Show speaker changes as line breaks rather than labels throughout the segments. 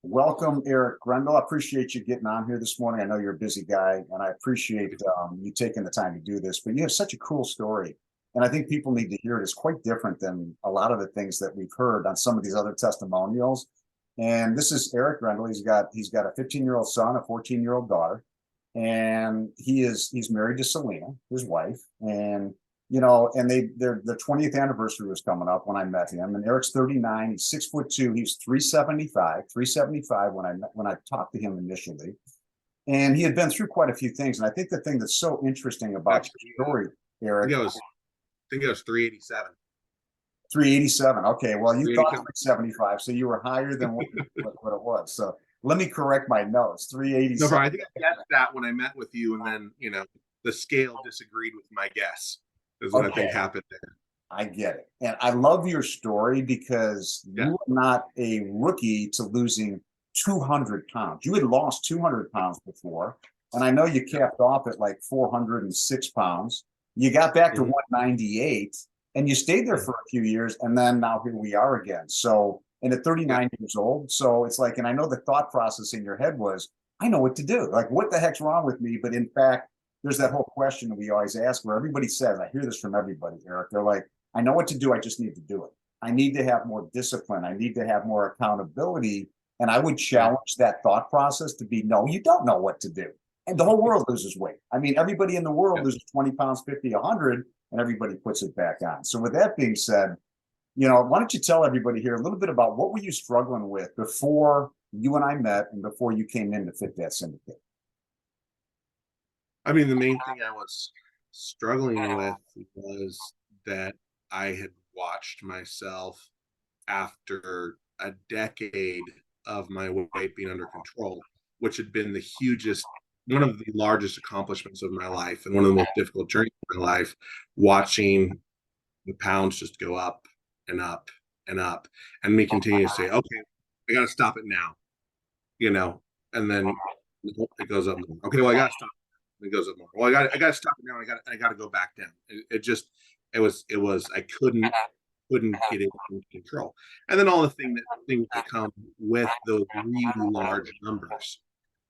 Welcome, Erik Grendahl. I appreciate you getting on here this morning. I know you're a busy guy, and I appreciate you taking the time to do this. But you have such a cool story, and I think people need to hear it. It's quite different than a lot of the things that we've heard on some of these other testimonials. And this is Erik Grendahl. He's got a 15-year-old son, a 14-year-old daughter, and he's married to Selena, his wife, and and their 20th anniversary was coming up when I met him. And Erik's 39, he's 6'2", he's 375 when I talked to him initially. And he had been through quite a few things. And I think the thing that's so interesting about your story, Erik.
I think it was 387.
387. Okay, well, you thought 375, so you were higher than what it was. So let me correct my notes. 387.
No, I think I guessed that when I met with you, and then the scale disagreed with my guess. Is what I think happened there.
I get it. And I love your story because you are not a rookie to losing 200 pounds. You had lost 200 pounds before. And I know you capped off at like 406 pounds. You got back to 198 and you stayed there for a few years. And then now here we are again. So, and at 39 years old. So it's like, and I know the thought process in your head was, I know what to do. Like, what the heck's wrong with me? But in fact, there's that whole question that we always ask where everybody says, I hear this from everybody, Erik. They're like, I know what to do. I just need to do it. I need to have more discipline. I need to have more accountability. And I would challenge that thought process to be, no, you don't know what to do. And the whole world loses weight. I mean, everybody in the world loses 20 pounds, 50, 100, and everybody puts it back on. So with that being said, why don't you tell everybody here a little bit about what were you struggling with before you and I met and before you came in to Fit That Syndicate?
I mean, the main thing I was struggling with was that I had watched myself after a decade of my weight being under control, which had been one of the largest accomplishments of my life and one of the most difficult journeys of my life, watching the pounds just go up and up and up, and me continue to say, okay, I got to stop it now, and then it goes up more. Okay, well, I got to stop. It goes up more. Well, I got to stop it now. I got to go back down. It was I couldn't get it under control. And then all the things that come with those really large numbers.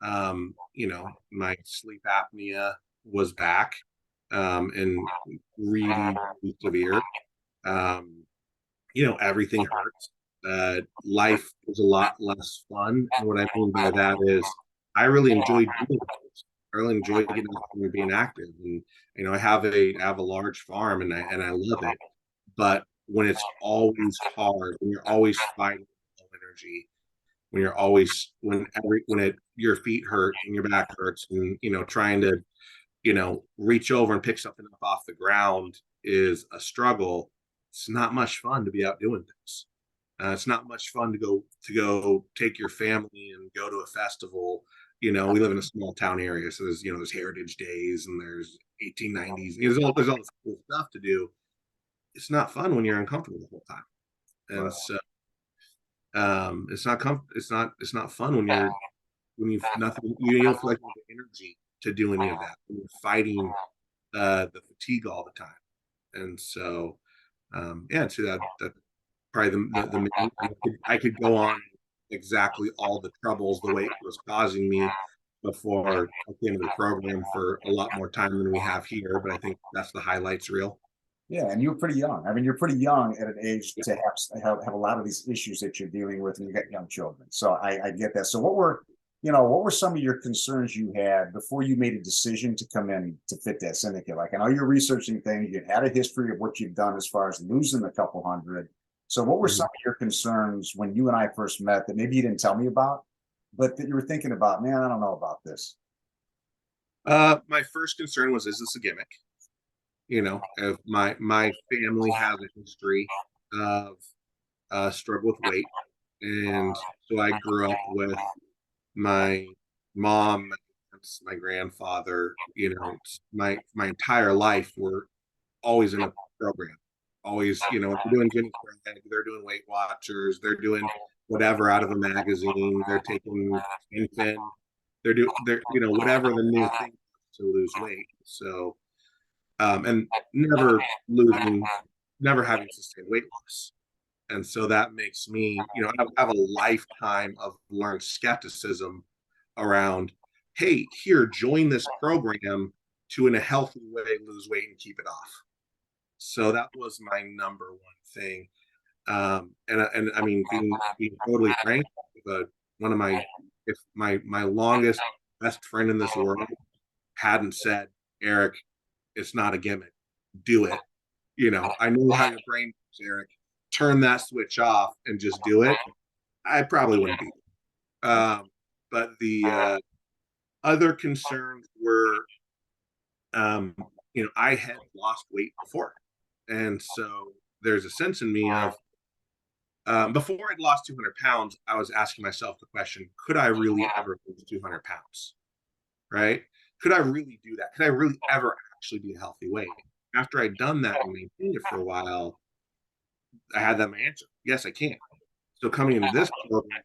My sleep apnea was back, and really, really severe. Everything hurts. Life was a lot less fun. And what I mean by that is I really enjoyed doing things. I really enjoy getting out and being active, and I have a large farm, and I love it. But when it's always hard, when you're always fighting low energy, when you're always your feet hurt and your back hurts, and trying to reach over and pick something up off the ground is a struggle. It's not much fun to be out doing things. It's not much fun to go take your family and go to a festival. We live in a small town area, so there's Heritage Days and there's 1890s. There's all this cool stuff to do. It's not fun when you're uncomfortable the whole time, and so it's not fun when you've nothing. You don't feel like you have the energy to do any of that. When you're fighting the fatigue all the time, and so so that probably the main, I could go on exactly all the troubles the weight was causing me before I came to the program for a lot more time than we have here, but I think that's the highlights reel.
Yeah, and you're pretty young. I mean, you're pretty young at an age to have a lot of these issues that you're dealing with, and you got young children. So I get that. So what were some of your concerns you had before you made a decision to come in to Fit That Syndicate? Like, I know you're researching things. You had a history of what you've done as far as losing a couple hundred. So what were some of your concerns when you and I first met that maybe you didn't tell me about, but that you were thinking about, man, I don't know about this?
My first concern was, is this a gimmick? If my family has a history of struggle with weight, and so I grew up with my mom, my grandfather. My entire life were always in a program. Always, they're doing Jenny Craig, they're doing Weight Watchers, they're doing whatever out of a magazine, they're taking infant, they're whatever the new thing to lose weight. So and never having sustained weight loss. And so that makes me, I have a lifetime of learned skepticism around, hey, here, join this program to, in a healthy way, lose weight and keep it off. So that was my number one thing. And I mean, being totally frank, one of my, if my longest best friend in this world hadn't said, Eric, it's not a gimmick, do it. I know how your brain works, Eric. Turn that switch off and just do it. I probably wouldn't be. But the other concerns were, I had lost weight before, and so there's a sense in me of, before I'd lost 200 pounds, I was asking myself the question, could I really ever lose 200 pounds? Right? Could I really do that? Could I really ever actually be a healthy weight? After I'd done that and maintained it for a while, I had that my answer. Yes, I can. So coming into this program,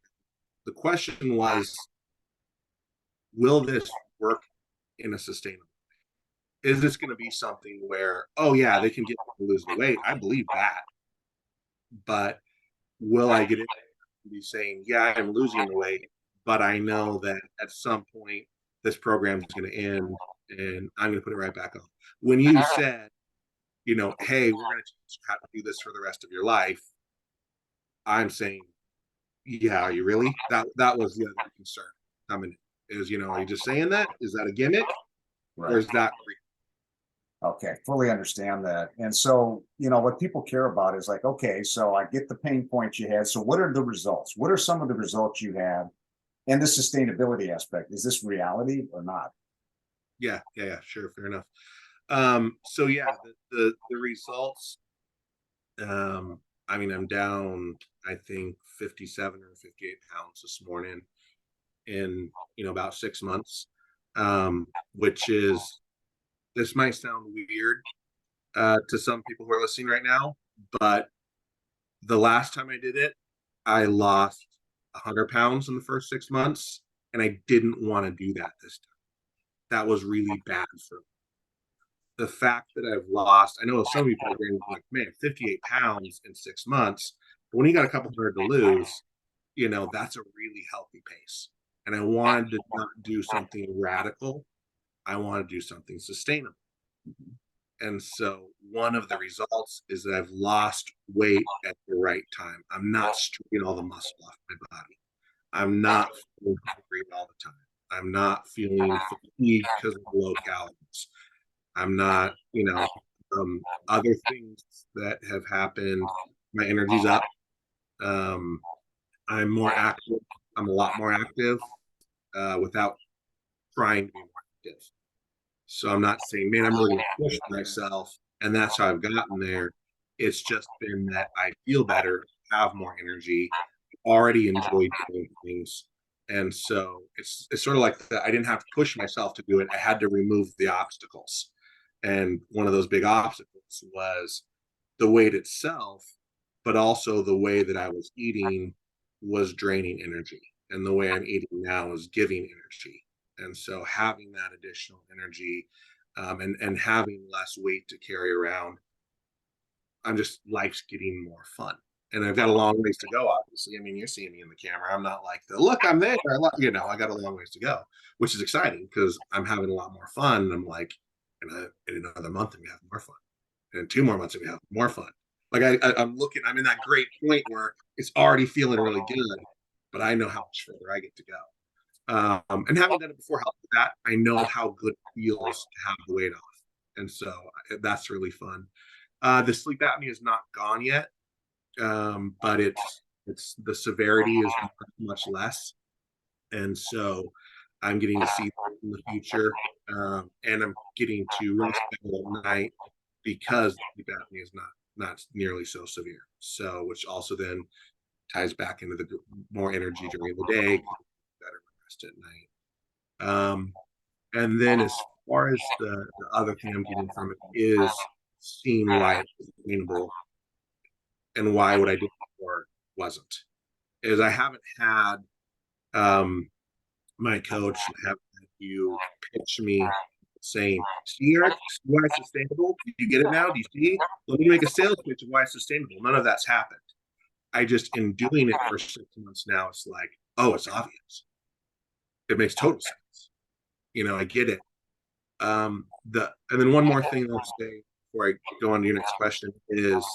the question was, will this work in a sustainable way? Is this going to be something where, oh yeah, they can get to lose the weight? I believe that. But will I get it to be saying, yeah, I'm losing the weight, but I know that at some point this program is going to end and I'm going to put it right back on. When you said, hey, we're going to teach you how to do this for the rest of your life, I'm saying, yeah, are you really? That was the other concern. I mean, are you just saying that? Is that a gimmick? Right. Or is that real?
Okay, fully understand that. And so, what people care about is like, okay, so I get the pain points you had. So what are the results? What are some of the results you had? And the sustainability aspect, is this reality or not?
Yeah, sure, fair enough. So yeah, the results, I mean, I'm down, I think 57 or 58 pounds this morning in, about 6 months, which is, this might sound weird to some people who are listening right now, but the last time I did it, I lost 100 pounds in the first 6 months, and I didn't want to do that this time. That was really bad for me. The fact that I've lost, I know some people are going like, man, 58 pounds in 6 months, but when you got a couple hundred to lose, that's a really healthy pace. And I wanted to not do something radical. I want to do something sustainable. And so one of the results is that I've lost weight at the right time. I'm not stripping all the muscle off my body. I'm not feeling hungry all the time. I'm not feeling fatigued because of low calories. I'm not, other things that have happened. My energy's up. I'm more active. I'm a lot more active without trying to be more active. So I'm not saying, man, I'm really going to push myself. And that's how I've gotten there. It's just been that I feel better, have more energy, already enjoy doing things. And so it's sort of like I didn't have to push myself to do it. I had to remove the obstacles. And one of those big obstacles was the weight itself, but also the way that I was eating was draining energy. And the way I'm eating now is giving energy. And so having that additional energy and having less weight to carry around, life's getting more fun. And I've got a long ways to go, obviously. I mean, you're seeing me in the camera. I'm not like, look, I'm there. I got a long ways to go, which is exciting because I'm having a lot more fun. And I'm like, in another month, I'm going to have more fun. And in 2 more months, I'm going to have more fun. Like I'm in that great point where it's already feeling really good, but I know how much further I get to go. And having done it before helps with that. I know how good it feels to have the weight off. And so that's really fun. The sleep apnea is not gone yet, but it's the severity is much less. And so I'm getting to see that in the future. And I'm getting to rest at night because sleep apnea is not nearly so severe. So, which also then ties back into the more energy during the day, better rest at night. And then as far as the other thing I'm getting from it is seeing why it's sustainable and why what I did before wasn't. Is I haven't had my coach have you pitch me saying, see, Eric, see why it's sustainable? Do you get it now? Do you see? Let me make a sales pitch of why it's sustainable. None of that's happened. I just, in doing it for 6 months now, it's like, oh, it's obvious. It makes total sense. I get it. And then one more thing I'll say before I go on to your next question is,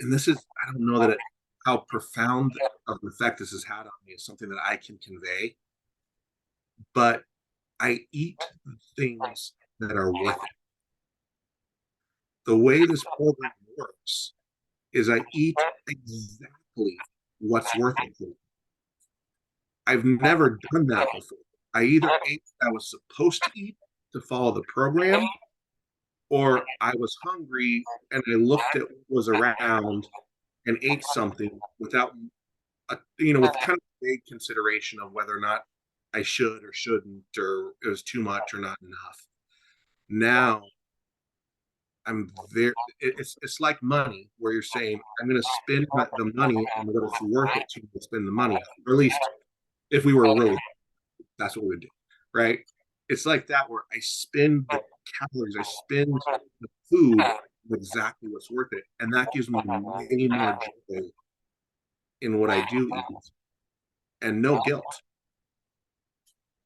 and this is, I don't know that how profound of an effect this has had on me is something that I can convey, but I eat things that are worth it. The way this program works is I eat exactly what's worth it for me. I've never done that before. I either ate what I was supposed to eat to follow the program, or I was hungry and I looked at what was around and ate something without, with kind of vague consideration of whether or not I should or shouldn't, or it was too much or not enough. Now I'm very, it's like money, where you're saying, I'm going to spend the money on what it's worth it to spend the money on, or at least if we were really, that's what we would do, right? It's like that, where I spend the calories, I spend the food exactly what's worth it. And that gives me way more joy in what I do eat and no guilt.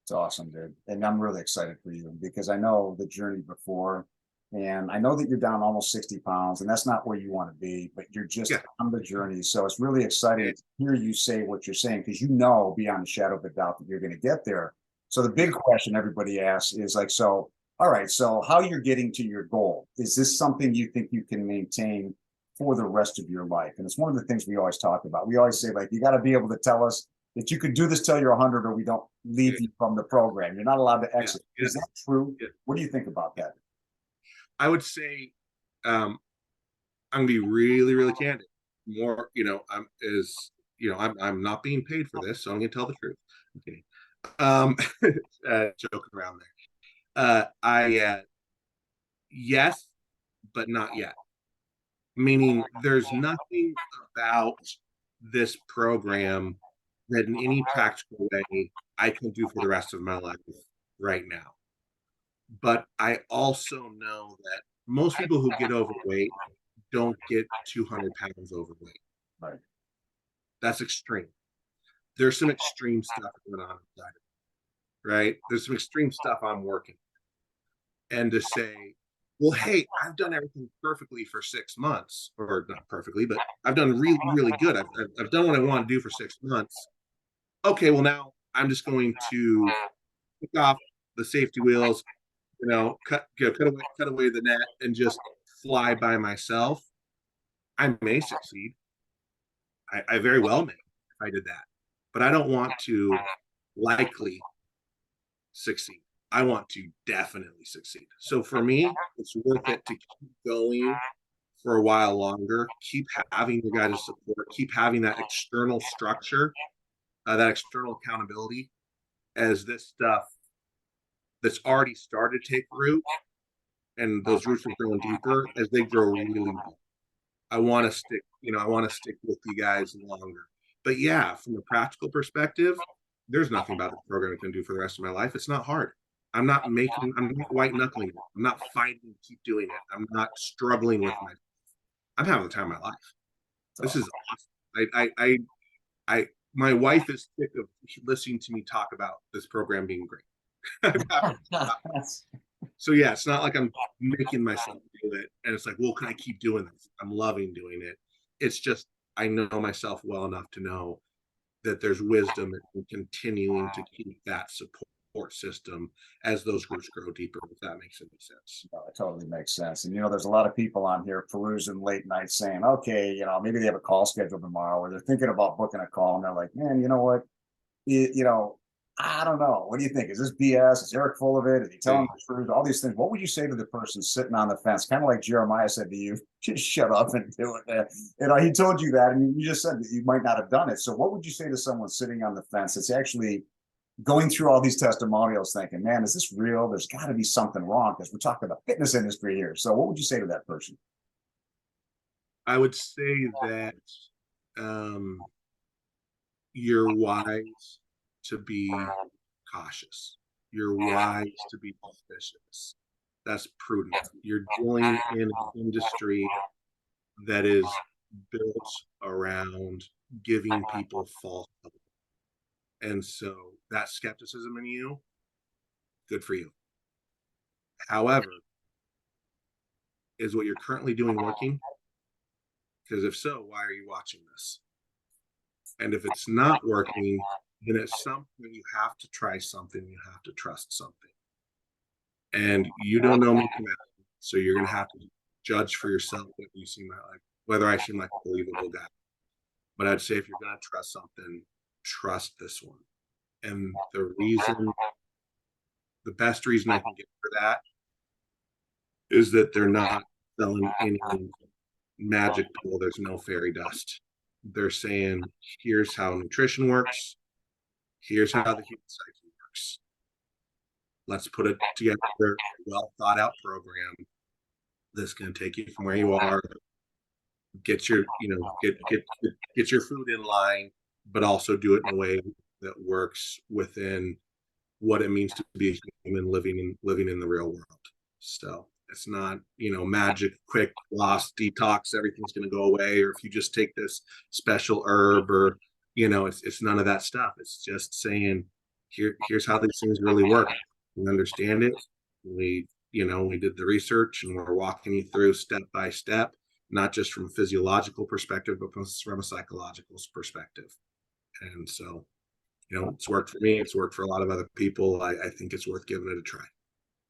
It's awesome, dude. And I'm really excited for you because I know the journey before, and I know that you're down almost 60 pounds, and that's not where you want to be, but you're just on the journey. So it's really exciting to hear you say what you're saying, because you know beyond a shadow of a doubt that you're going to get there. So the big question everybody asks is like, so, all right, so how you're getting to your goal, is this something you think you can maintain for the rest of your life? And it's one of the things we always talk about. We always say, like, you got to be able to tell us that you could do this till you're 100, or we don't leave you from the program. You're not allowed to exit. Is that true? What do you think about that?
I would say, I'm gonna be really, really candid. More, I'm not being paid for this, so I'm gonna tell the truth. I'm kidding. Joking around there. Yes, but not yet. Meaning, there's nothing about this program that in any practical way I can do for the rest of my life right now. But I also know that most people who get overweight don't get 200 pounds overweight.
Right.
That's extreme. There's some extreme stuff going on inside of it, right? There's some extreme stuff I'm working. And to say, well, hey, I've done everything perfectly for 6 months, or not perfectly, but I've done really, really good. I've done what I want to do for 6 months. Okay, well, now I'm just going to kick off the safety wheels, cut away the net and just fly by myself. I may succeed. I very well may if I did that, but I don't want to likely succeed. I want to definitely succeed. So for me, it's worth it to keep going for a while longer, keep having your guys' support, keep having that external structure, that external accountability, as this stuff that's already started to take root, and those roots are growing deeper as they grow really deep. I want to stick with you guys longer. But yeah, from a practical perspective, there's nothing about the program I can do for the rest of my life. It's not hard. I'm not white knuckling it. I'm not fighting to keep doing it. I'm not struggling with I'm having the time of my life. This is awesome. My wife is sick of listening to me talk about this program being great. So yeah, it's not like I'm making myself do it, and it's like, well, can I keep doing this? I'm loving doing it. It's just, I know myself well enough to know that there's wisdom in continuing to keep that support system as those groups grow deeper, if that makes any sense.
No, it totally makes sense. And there's a lot of people on here perusing late night saying, okay, maybe they have a call scheduled tomorrow, or they're thinking about booking a call, and they're like, man, you know what? I don't know. What do you think? Is this BS? Is Erik full of it? Is he telling the truth? All these things. What would you say to the person sitting on the fence? Kind of like Jeremiah said to you, just shut up and do it. He told you that, and you just said that you might not have done it. So what would you say to someone sitting on the fence that's actually going through all these testimonials thinking, man, is this real? There's got to be something wrong, because we're talking about fitness industry here. So what would you say to that person?
I would say that you're wise to be cautious. You're wise to be suspicious. That's prudent. You're dealing in an industry that is built around giving people false hope. And so that skepticism in you, good for you. However, is what you're currently doing working? Because if so, why are you watching this? And if it's not working, then at some point you have to try something, you have to trust something. And you don't know me, so you're gonna have to judge for yourself if you seem like whether I seem like a believable guy. But I'd say if you're gonna trust something, trust this one. And the best reason I can get for that is that they're not selling any magic pill. There's no fairy dust. They're saying, here's how nutrition works. Here's how the human psyche works. Let's put it together, a well thought out program that's going to take you from where you are, get your, get your food in line, but also do it in a way that works within what it means to be a human living in the real world. So it's not, magic, quick loss, detox, everything's going to go away. Or if you just take this special herb, or, it's none of that stuff. It's just saying, here's how these things really work. We understand it. We did the research, and we're walking you through step by step, not just from a physiological perspective, but from a psychological perspective. And so, it's worked for me. It's worked for a lot of other people. I think it's worth giving it a try.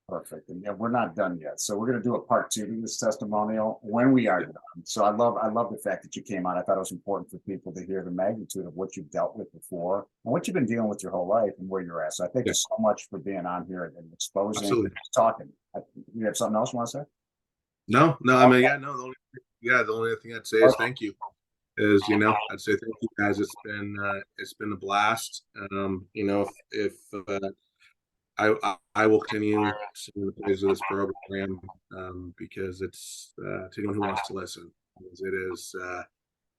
Perfect. And yeah, we're not done yet. So we're going to do a part 2 to this testimonial when we are done. So I love the fact that you came on. I thought it was important for people to hear the magnitude of what you've dealt with before and what you've been dealing with your whole life and where you're at. So I thank you so much for being on here and exposing and talking. You have something else you want to say?
No, I mean, the only thing I'd say is thank you. I'd say thank you guys. It's been a blast. If I will continue singing the praise of this program because it's to anyone who wants to listen.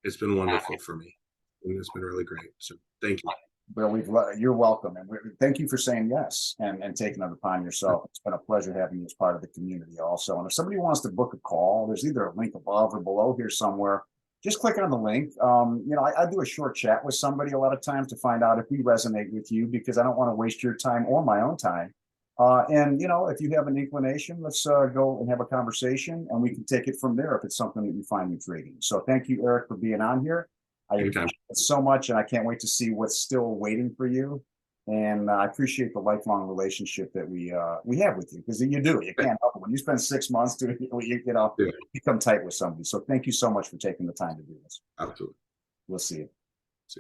It's been wonderful for me, and it's been really great. So thank you.
Well, you're welcome, and thank you for saying yes and taking it upon yourself. It's been a pleasure having you as part of the community also. And if somebody wants to book a call, there's either a link above or below here somewhere. Just click on the link. I do a short chat with somebody a lot of times to find out if we resonate with you, because I don't want to waste your time or my own time. If you have an inclination, let's go and have a conversation, and we can take it from there if it's something that you find intriguing. So thank you, Erik, for being on here. I appreciate it so much, and I can't wait to see what's still waiting for you. And I appreciate the lifelong relationship that we have with you, because you do. You can't help it. When you spend 6 months doing it, become tight with somebody. So thank you so much for taking the time to do this.
Absolutely.
We'll see you.